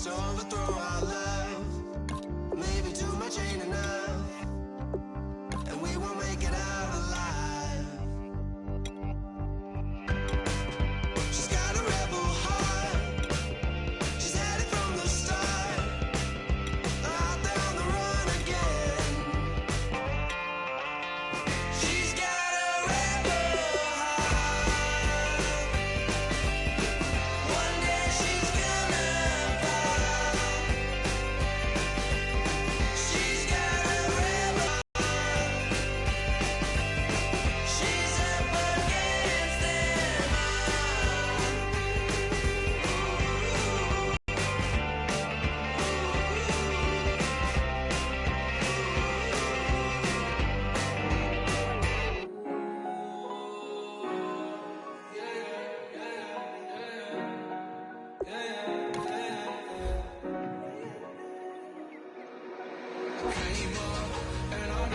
to overthrow our love. Maybe too much ain't enough, and we won't make it out alive. She's got a rebel heart. She's had it from the start. Out there on the run again. She's got a rebel heart. One day she's gonna fall. She's got a rebel heart. She's up against them came up, and I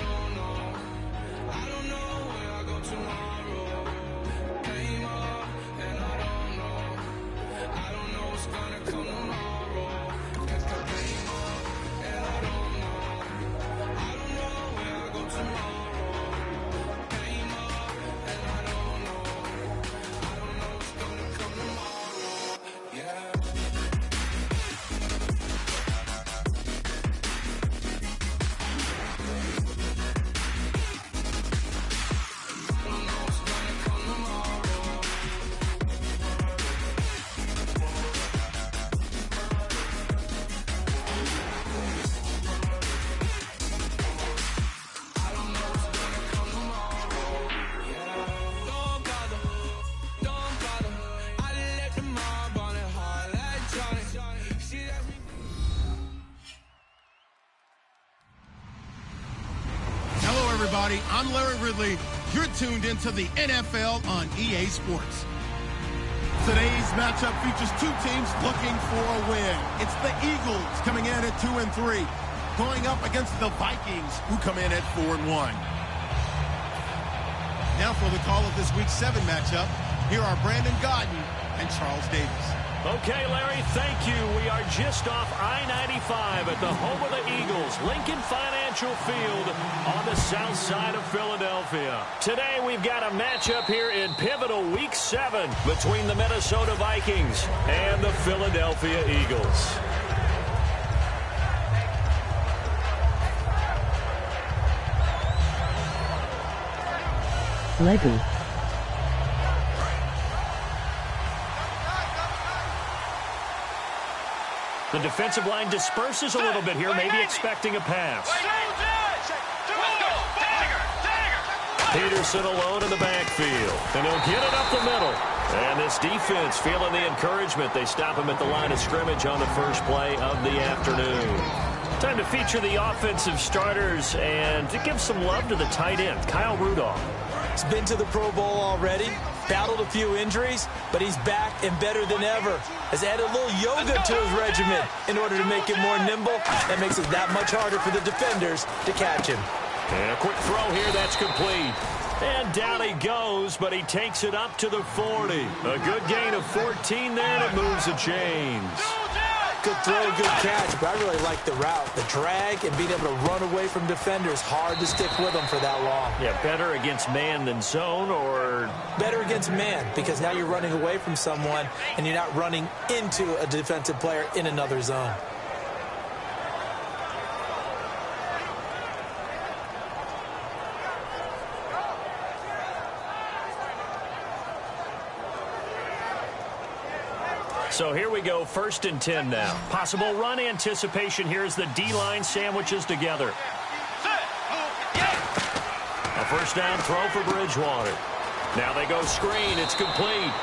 don't know where I go tomorrow. Came up, and I don't know what's gonna come tomorrow. Came up, and I don't know where I go tomorrow. Came up, and I don't know what's gonna come tomorrow. Yeah. Don't bother. I let the mob on it hard like Johnny. She asked me. Hello, everybody. I'm Larry Ridley. You're tuned into the NFL on EA Sports. Today's matchup features two teams looking for a win. It's the Eagles coming in at 2-3, going up against the Vikings, who come in at 4-1. Now for the call of this Week 7 matchup, here are Brandon Godden and Charles Davis. Okay, Larry, thank you. We are just off I-95 at the home of the Eagles, Lincoln Financial Field on the south side of Philadelphia. Today, we've got a matchup here in pivotal Week 7 between the Minnesota Vikings and the Philadelphia Eagles. Legu. The defensive line disperses a little bit here, maybe expecting a pass. Peterson alone in the backfield, and he'll get it up the middle. And this defense feeling the encouragement. They stop him at the line of scrimmage on the first play of the afternoon. Time to feature the offensive starters and to give some love to the tight end, Kyle Rudolph. He's been to the Pro Bowl already, battled a few injuries, but he's back and better than ever. Has added a little yoga to his regimen in order to make it more nimble. That makes it that much harder for the defenders to catch him. And a quick throw here, that's complete. And down he goes, but he takes it up to the 40. A good gain of 14 there, and it moves the chains. Good throw, good catch, but I really like the route. The drag and being able to run away from defenders, hard to stick with them for that long. Yeah, better against man than zone, or? Better against man, because now you're running away from someone and you're not running into a defensive player in another zone. So here we go, 1st and 10 now. Possible run anticipation here as the D-line sandwiches together. A first down throw for Bridgewater. Now they go screen. It's complete.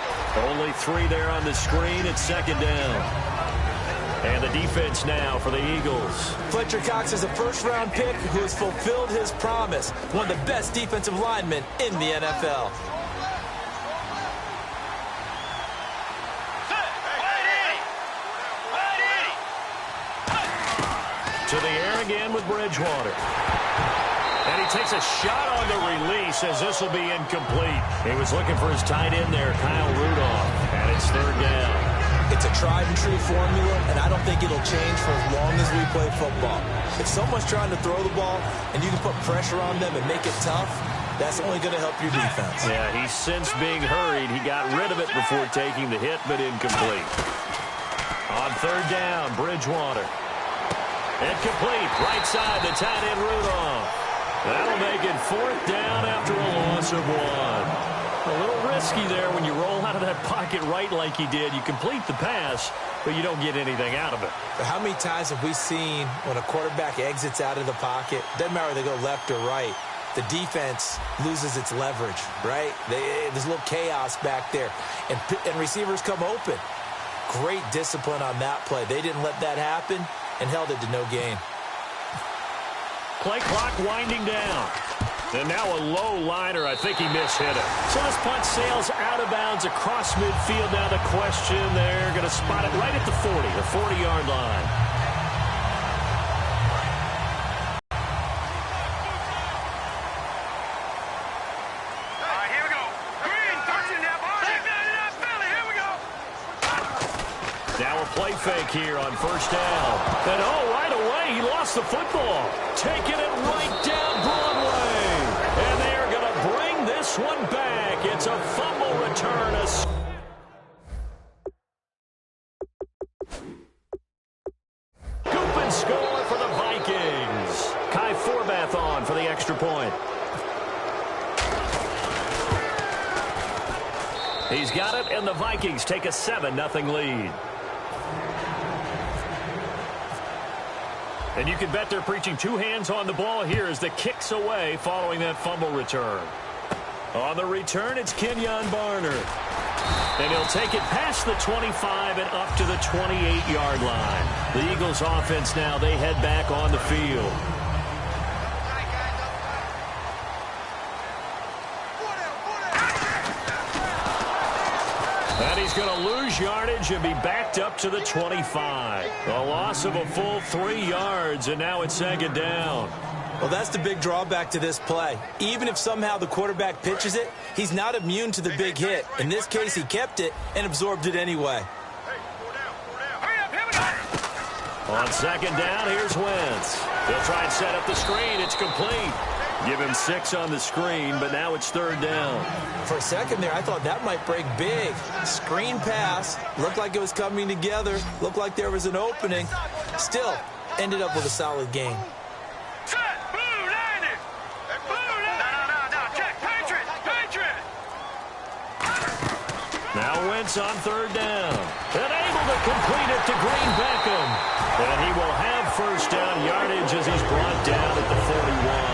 Only 3 there on the screen. It's 2nd down. And the defense now for the Eagles. Fletcher Cox is a first-round pick who has fulfilled his promise. One of the best defensive linemen in the NFL. To the air again with Bridgewater. And he takes a shot on the release as this will be incomplete. He was looking for his tight end there, Kyle Rudolph. And it's 3rd down. It's a tried and true formula, and I don't think it'll change for as long as we play football. If someone's trying to throw the ball and you can put pressure on them and make it tough, that's only going to help your defense. Yeah, he's since being hurried. He got rid of it before taking the hit, but incomplete. On third down, Bridgewater. Incomplete. Right side, the tight end Rudolph. That'll make it fourth down after a loss of 1. A little risky there when you roll out of that pocket right like he did. You complete the pass, but you don't get anything out of it. How many times have we seen when a quarterback exits out of the pocket, doesn't matter whether they go left or right, the defense loses its leverage, right? There's a little chaos back there, and receivers come open. Great discipline on that play. They didn't let that happen and held it to no gain. Play clock winding down. And now a low liner. I think he mishit it. So this punt sails out of bounds across midfield. Now the question, they're going to spot it right at the 40, the 40-yard line. All right, here we go. Green, touching that ball. Here we go. Now a play fake here on first down. And right away, he lost the football. Taking it right down Broadway. And they are going to bring this one back. It's a fumble return. Scoop and score for the Vikings. Kai Forbath on for the extra point. He's got it, and the Vikings take a 7-0 lead. And you can bet they're preaching two hands on the ball here as the kick's away following that fumble return. On the return, it's Kenyon Barner. And he'll take it past the 25 and up to the 28-yard line. The Eagles offense now, they head back on the field. And he's going to lose yardage and be backed up to the 25. A loss of a full 3 yards, and now it's second down. Well, that's the big drawback to this play. Even if somehow the quarterback pitches it, he's not immune to the big hit. In this case, he kept it and absorbed it anyway. On second down, here's Wentz. He'll try and set up the screen. It's complete. Give him 6 on the screen, but now it's third down. For a second there, I thought that might break big. Screen pass. Looked like it was coming together. Looked like there was an opening. Still, ended up with a solid game. Now Wentz on third down. And able to complete it to Green Beckham. And he will have first down yardage as he's brought down at the 41.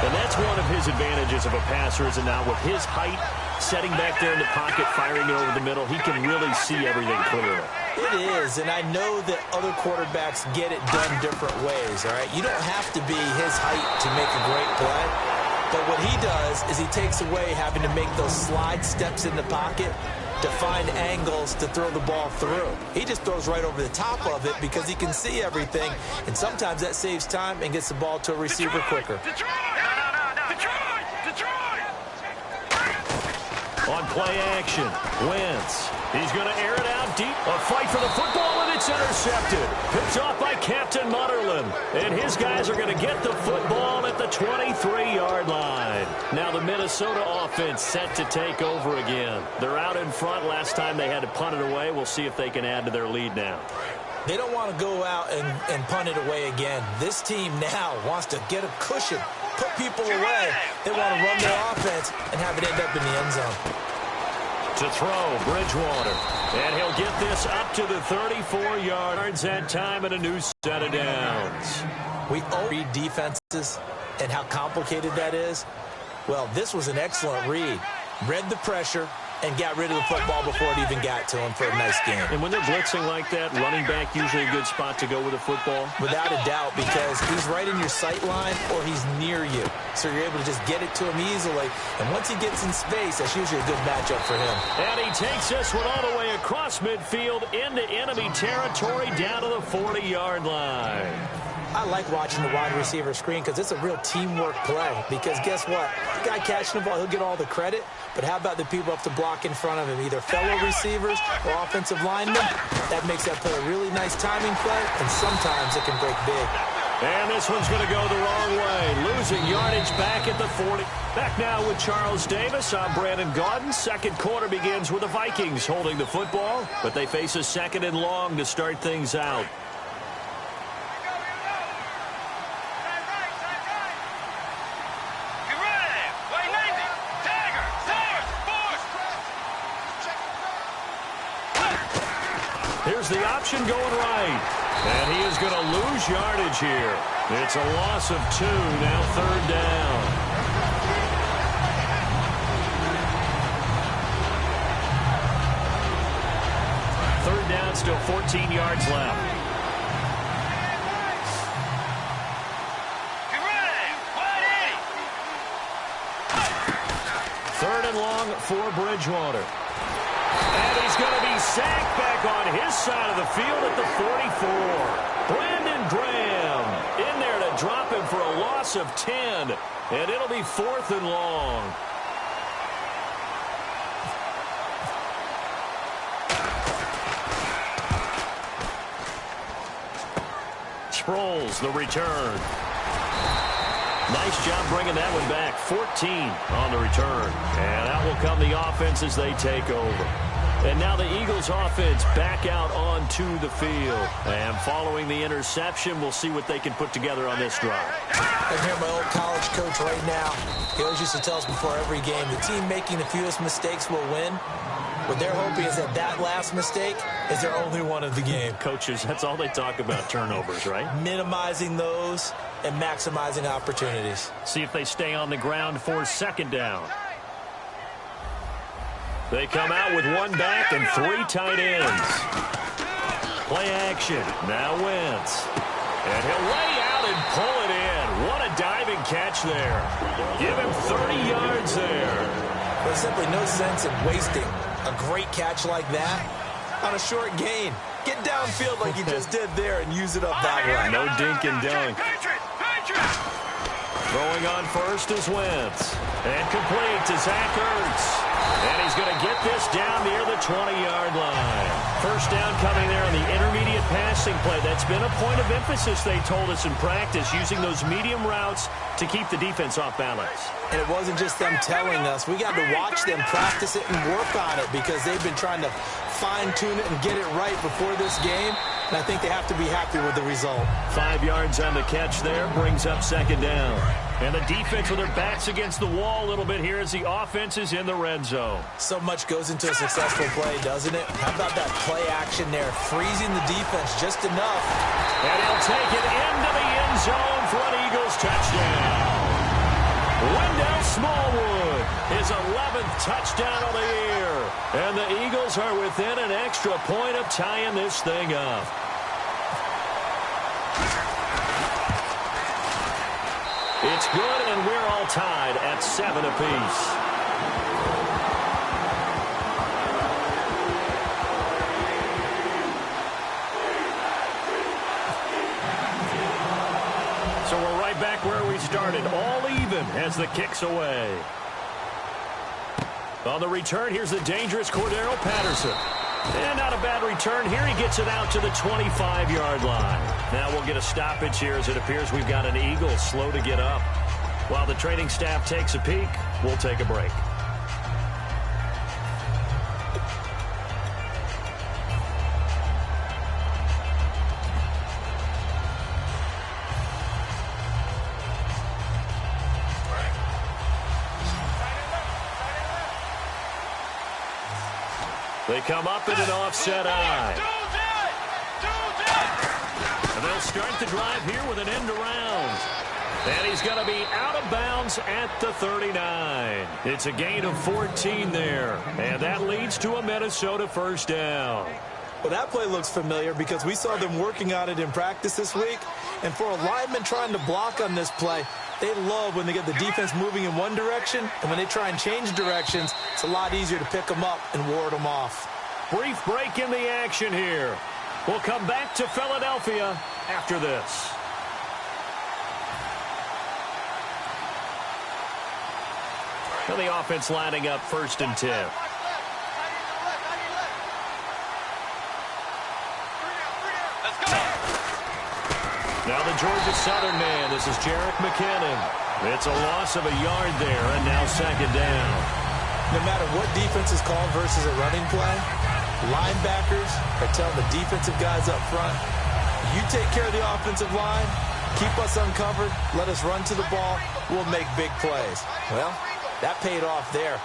And that's one of his advantages of a passer, is now with his height, setting back there in the pocket, firing it over the middle, he can really see everything clearly. It is, and I know that other quarterbacks get it done different ways, all right? You don't have to be his height to make a great play. But what he does is he takes away having to make those slide steps in the pocket to find angles to throw the ball through. He just throws right over the top of it because he can see everything, and sometimes that saves time and gets the ball to a receiver quicker. On play action, Wentz. He's going to air it out deep. A fight for the football, and it's intercepted. Picked off by Captain Mutterland. And his guys are going to get the football at the 23-yard line. Now the Minnesota offense set to take over again. They're out in front. Last time they had to punt it away. We'll see if they can add to their lead now. They don't want to go out and punt it away again. This team now wants to get a cushion, put people away. They want to run their offense and have it end up in the end zone. To throw, Bridgewater. And he'll get this up to the 34 yards at time and a new set of downs. We all read defenses and how complicated that is. Well, this was an excellent read. Read the pressure and got rid of the football before it even got to him for a nice game. And when they're blitzing like that, running back usually a good spot to go with the football? Without a doubt, because he's right in your sight line or he's near you. So you're able to just get it to him easily. And once he gets in space, that's usually a good matchup for him. And he takes this one all the way across midfield into enemy territory down to the 40-yard line. I like watching the wide receiver screen because it's a real teamwork play. Because guess what? The guy catching the ball, he'll get all the credit. But how about the people up to block in front of him, either fellow receivers or offensive linemen? That makes that play a really nice timing play, and sometimes it can break big. And this one's going to go the wrong way. Losing yardage back at the 40. Back now with Charles Davis. I'm Brandon Gaudin. Second quarter begins with the Vikings holding the football, but they face a second and long to start things out. Here's the option going right. And he is going to lose yardage here. It's a loss of 2, now third down. Third down, still 14 yards left. Third and long for Bridgewater. And he's going to be sacked back on his side of the field at the 44. Brandon Graham in there to drop him for a loss of 10. And it'll be 4th and long. Sproles, the return. Nice job bringing that one back. 14 on the return. And out will come the offense as they take over. And now the Eagles offense back out onto the field. And following the interception, we'll see what they can put together on this drive. I hear my old college coach right now. He always used to tell us before every game, the team making the fewest mistakes will win. What they're hoping is that last mistake is their only one of the game. Coaches, that's all they talk about, turnovers, right? Minimizing those and maximizing opportunities. See if they stay on the ground for second down. They come out with one back and 3 tight ends. Play action. Now Wentz. And he'll lay out and pull it in. What a diving catch there. Give him 30 yards there. There's simply no sense in wasting a great catch like that on a short gain. Get downfield like you just did there and use it up that way. No dink and dunk. Throwing on first is Wentz. And complete to Zach Ertz. And he's going to get this down near the 20-yard line. First down coming there on the intermediate passing play. That's been a point of emphasis, they told us in practice, using those medium routes to keep the defense off balance. And it wasn't just them telling us. We got to watch them practice it and work on it because they've been trying to fine-tune it and get it right before this game. And I think they have to be happy with the result. 5 yards on the catch there, brings up second down. And the defense with their backs against the wall a little bit here as the offense is in the red zone. So much goes into a successful play, doesn't it? How about that play action there, freezing the defense just enough. And he'll take it into the end zone for an Eagles touchdown. Wendell Smallwood, his 11th touchdown of the year. And the Eagles are within an extra point of tying this thing up. It's good, and we're all tied at 7 apiece. So we're right back where we started, all even as the kick's away. On the return, here's the dangerous Cordero Patterson. And not a bad return here. He gets it out to the 25-yard line. Now we'll get a stoppage here as it appears we've got an Eagle slow to get up. While the training staff takes a peek, we'll take a break. They come up in an offset eye. And they'll start the drive here with an end around. And he's going to be out of bounds at the 39. It's a gain of 14 there. And that leads to a Minnesota first down. Well, that play looks familiar because we saw them working on it in practice this week. And for a lineman trying to block on this play, they love when they get the defense moving in one direction. And when they try and change directions, it's a lot easier to pick them up and ward them off. Brief break in the action here. We'll come back to Philadelphia after this. And the offense lining up 1st and 10. Now the Georgia Southern man. This is Jerick McKinnon. It's a loss of a yard there, and now 2nd down. No matter what defense is called versus a running play, linebackers are telling the defensive guys up front, you take care of the offensive line, keep us uncovered, let us run to the ball, we'll make big plays. Well, that paid off there.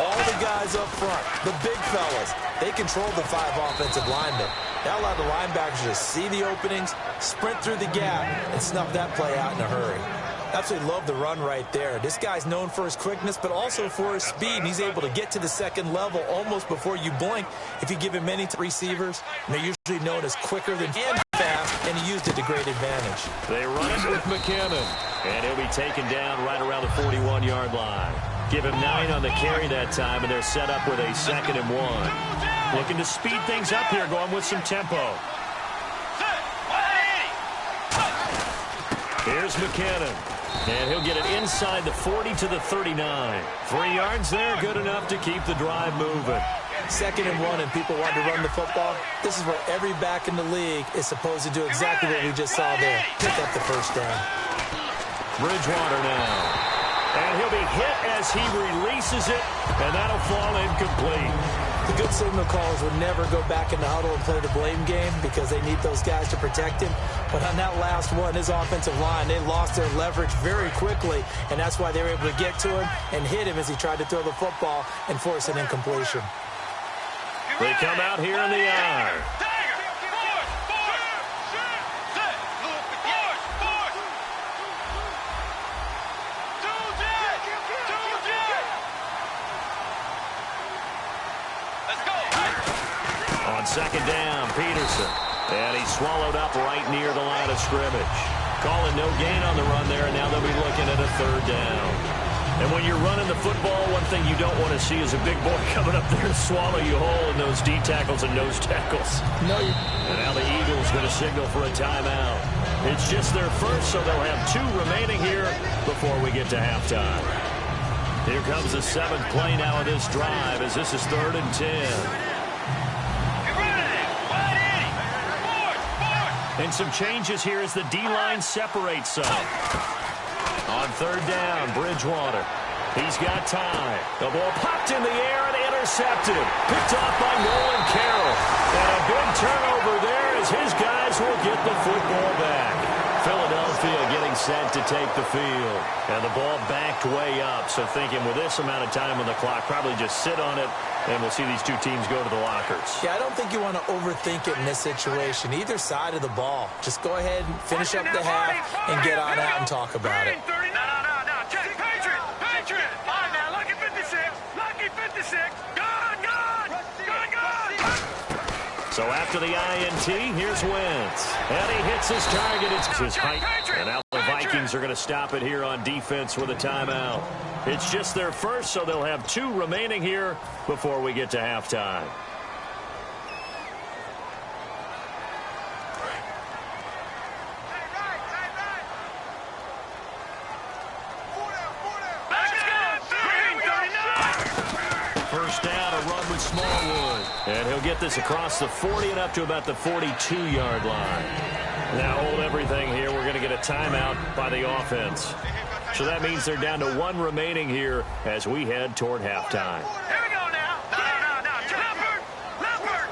All the guys up front, the big fellas, they controlled the 5 offensive linemen. That allowed the linebackers to see the openings, sprint through the gap, and snuff that play out in a hurry. Absolutely love the run right there. This guy's known for his quickness, but also for his speed. He's able to get to the 2nd level almost before you blink. If you give him many receivers, they're usually known as quicker than and fast, and he used it to great advantage. They run it with McKinnon, and he'll be taken down right around the 41-yard line. Give him 9 on the carry that time, and they're set up with a 2nd and 1. Looking to speed things up here, going with some tempo. Here's McKinnon. And he'll get it inside the 40 to the 39. 3 yards there, good enough to keep the drive moving. 2nd and 1, and people want to run the football. This is where every back in the league is supposed to do exactly what we just saw there. Pick up the 1st down. Bridgewater now. And he'll be hit as he releases it, and that'll fall incomplete. The good signal callers would never go back in the huddle and play the blame game because they need those guys to protect him. But on that last one, his offensive line, they lost their leverage very quickly, and that's why they were able to get to him and hit him as he tried to throw the football and force an incompletion. They come out here in the I. On 2nd down, Peterson. And he's swallowed up right near the line of scrimmage. Calling no gain on the run there, and now they'll be looking at a 3rd down. And when you're running the football, one thing you don't want to see is a big boy coming up there and swallow you whole in those D tackles and nose tackles. And now the Eagles going to signal for a timeout. It's just their 1st, so they'll have 2 remaining here before we get to halftime. Here comes the 7th play now of this drive as this is 3rd and 10. And some changes here as the D-line separates some. On 3rd down, Bridgewater. He's got time. The ball popped in the air and intercepted. Picked off by Nolan Carroll. And a big turnover there as his guys will get the football back. Philadelphia getting set to take the field. And the ball backed way up. So thinking with this amount of time on the clock, probably just sit on it, and we'll see these 2 teams go to the lockers. Yeah, I don't think you want to overthink it in this situation. Either side of the ball. Just go ahead and finish up the half and get on out and talk about it. Patriot! Fine now, lucky 56! Lucky 56! Good! So after the INT, here's Wentz. And he hits his target. It's his height. And now the Vikings are going to stop it here on defense with a timeout. It's just their 1st, so they'll have 2 remaining here before we get to halftime. First down, a run with Smallwood. And he'll get this across the 40 and up to about the 42-yard line. Now hold everything here. We're going to get a timeout by the offense. So that means they're down to 1 remaining here as we head toward halftime. Here we go now. Leopard.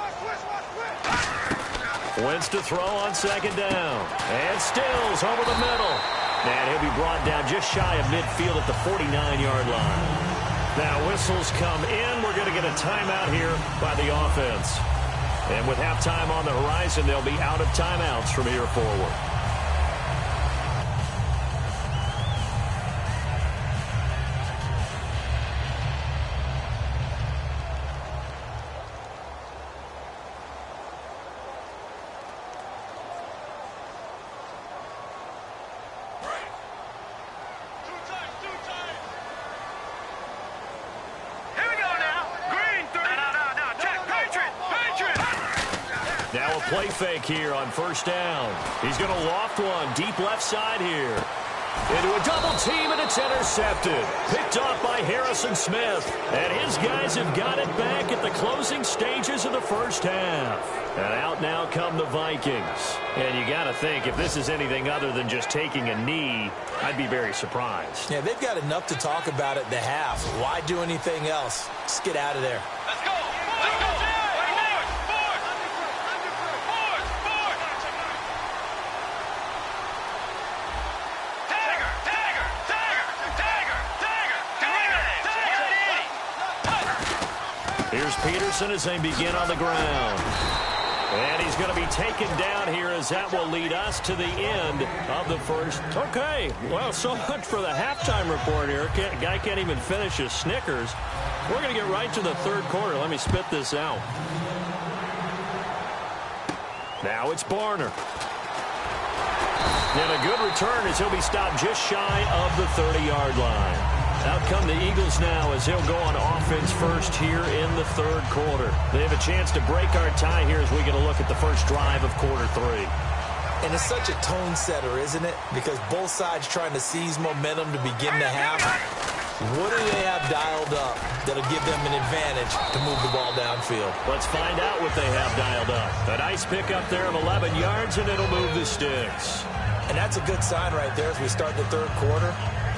Wentz to throw on 2nd down. And Stills over the middle. And he'll be brought down just shy of midfield at the 49-yard line. Now whistles come in. We're going to get a timeout here by the offense. And with halftime on the horizon, they'll be out of timeouts from here forward. Play fake here on 1st down. He's going to loft one deep left side here. Into a double team, and it's intercepted. Picked off by Harrison Smith. And his guys have got it back at the closing stages of the first half. And out now come the Vikings. And you got to think, if this is anything other than just taking a knee, I'd be very surprised. Yeah, they've got enough to talk about at the half. Why do anything else? Just get out of there. Let's go. Let's go. Here's Peterson as they begin on the ground. And he's going to be taken down here as that will lead us to the end of the first. Okay, well, so much for the halftime report here. Guy can't even finish his Snickers. We're going to get right to the third quarter. Let me spit this out. Now it's Barner. And a good return as he'll be stopped just shy of the 30-yard line. Out come the Eagles now as they'll go on offense first here in the third quarter. They have a chance to break our tie here as we get a look at the first drive of quarter three. And it's such a tone setter, isn't it? Because both sides trying to seize momentum to begin the half. What do they have dialed up that'll give them an advantage to move the ball downfield? Let's find out what they have dialed up. A nice pickup there of 11 yards, and it'll move the sticks. And that's a good sign right there as we start the third quarter.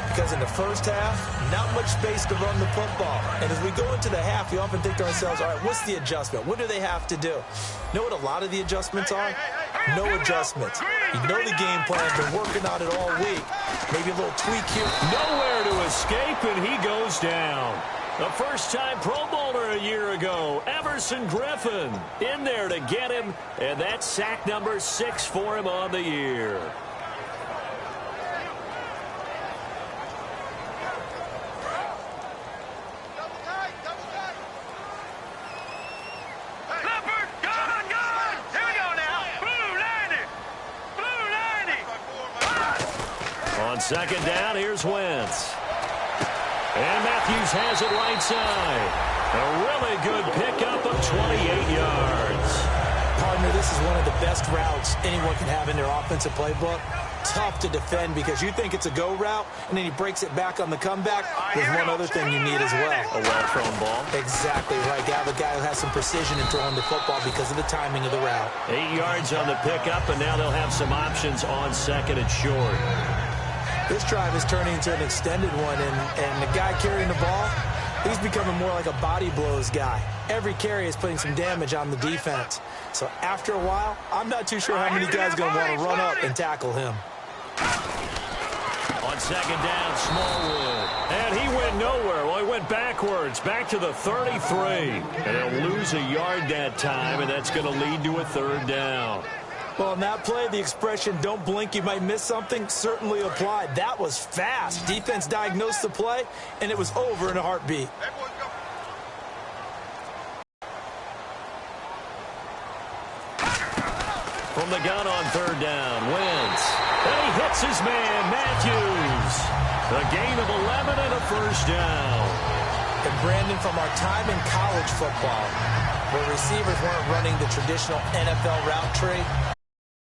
Because in the first half, not much space to run the football. And as we go into the half, we often think to ourselves, all right, what's the adjustment? What do they have to do? You know what a lot of the adjustments are? No adjustments. You know the game plan, been working on it all week. Maybe a little tweak here. Nowhere to escape, and he goes down. The first-time Pro Bowler a year ago, Everson Griffin, in there to get him, and that's sack number 6 for him on the year. On second down, here's Wentz. And Matthews has it right side. A really good pickup of 28 yards. Partner, this is one of the best routes anyone can have in their offensive playbook. Tough to defend because you think it's a go route, and then he breaks it back on the comeback. There's one other thing you need as well. A well-thrown ball. Exactly right. You have a guy who has some precision in throwing the football because of the timing of the route. 8 yards on the pickup, and now they'll have some options on second and short. This drive is turning into an extended one, and the guy carrying the ball, he's becoming more like a body blows guy. Every carry is putting some damage on the defense. So after a while, I'm not too sure how many guys are going to want to run up and tackle him. On second down, Smallwood. And he went nowhere. Well, he went backwards, back to the 33. And he'll lose a yard that time, and that's going to lead to a third down. Well, in that play, the expression, don't blink, you might miss something, certainly applied. That was fast. Defense diagnosed the play, and it was over in a heartbeat. From the gun on third down, Wentz. And he hits his man, Matthews. A gain of 11 and a first down. And Brandon, from our time in college football, where receivers weren't running the traditional NFL route tree,